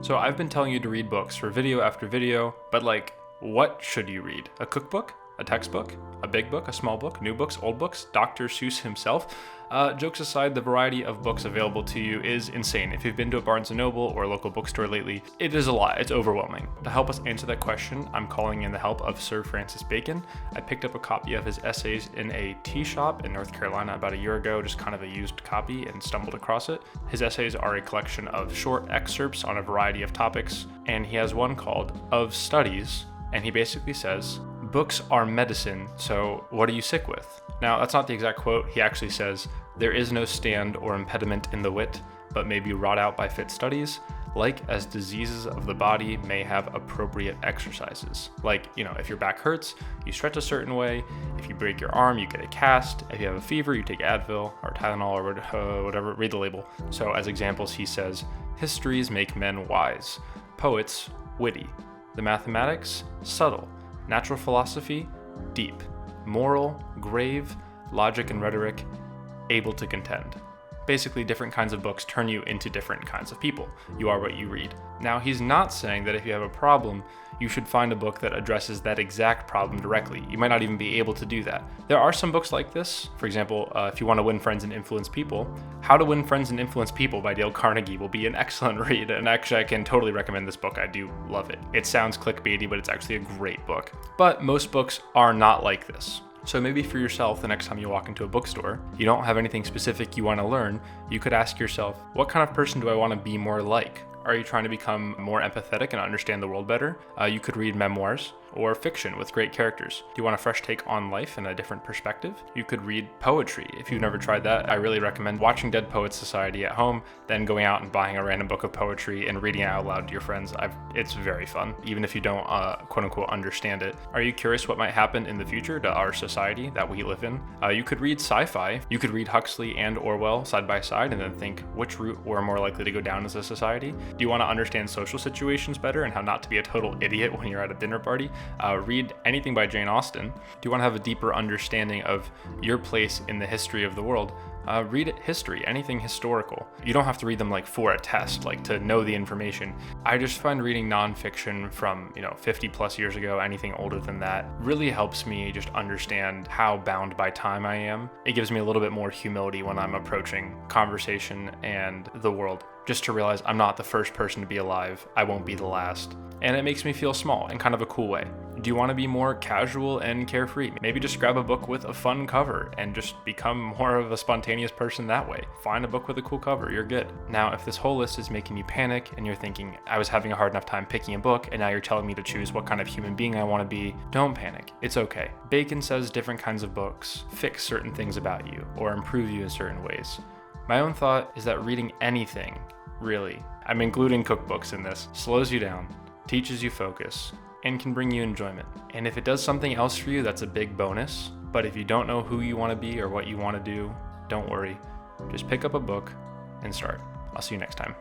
So I've been telling you to read books for video after video, but like, what should you read? A cookbook? A textbook? A big book? A small book? New books? Old books? Dr. Seuss himself? Jokes aside, the variety of books available to you is insane. If you've been to a Barnes & Noble or a local bookstore lately, it is a lot. It's overwhelming. To help us answer that question, I'm calling in the help of Sir Francis Bacon. I picked up a copy of his essays in a tea shop in North Carolina about a year ago, just kind of a used copy, and stumbled across it. His essays are a collection of short excerpts on a variety of topics, and he has one called Of Studies, and he basically says, "Books are medicine, so what are you sick with?" Now, that's not the exact quote. He actually says, "There is no stand or impediment in the wit, but may be wrought out by fit studies, like as diseases of the body may have appropriate exercises." Like, if your back hurts, you stretch a certain way. If you break your arm, you get a cast. If you have a fever, you take Advil or Tylenol or whatever, read the label. So as examples, he says, "Histories make men wise, poets witty, the mathematics subtle, natural philosophy deep, moral grave, logic and rhetoric able to contend." Basically, different kinds of books turn you into different kinds of people. You are what you read. Now, he's not saying that if you have a problem, you should find a book that addresses that exact problem directly. You might not even be able to do that. There are some books like this. For example, if you want to win friends and influence people, How to Win Friends and Influence People by Dale Carnegie will be an excellent read. And actually, I can totally recommend this book. I do love it. It sounds clickbaity, but it's actually a great book. But most books are not like this. So maybe for yourself, the next time you walk into a bookstore, you don't have anything specific you want to learn, you could ask yourself, what kind of person do I want to be more like? Are you trying to become more empathetic and understand the world better? You could read memoirs or fiction with great characters. Do you want a fresh take on life and a different perspective? You could read poetry. If you've never tried that, I really recommend watching Dead Poets Society at home, then going out and buying a random book of poetry and reading it out loud to your friends. It's very fun, even if you don't quote unquote understand it. Are you curious what might happen in the future to our society that we live in? You could read Sci-Fi. You could read Huxley and Orwell side by side and then think which route we're more likely to go down as a society. Do you want to understand social situations better and how not to be a total idiot when you're at a dinner party? Read anything by Jane Austen. Do you want to have a deeper understanding of your place in the history of the world? Read history, anything historical. You don't have to read them like for a test, like to know the information. I just find reading nonfiction from 50 plus years ago, anything older than that, really helps me just understand how bound by time I am. It gives me a little bit more humility when I'm approaching conversation and the world, just to realize I'm not the first person to be alive. I won't be the last. And it makes me feel small in kind of a cool way. Do you want to be more casual and carefree? Maybe just grab a book with a fun cover and just become more of a spontaneous person that way. Find a book with a cool cover, you're good. Now, if this whole list is making you panic and you're thinking, I was having a hard enough time picking a book and now you're telling me to choose what kind of human being I want to be, don't panic. It's okay. Bacon says different kinds of books fix certain things about you or improve you in certain ways. My own thought is that reading anything, really, I'm including cookbooks in this, slows you down, teaches you focus, and can bring you enjoyment. And if it does something else for you, that's a big bonus. But if you don't know who you want to be or what you want to do, don't worry. Just pick up a book and start. I'll see you next time.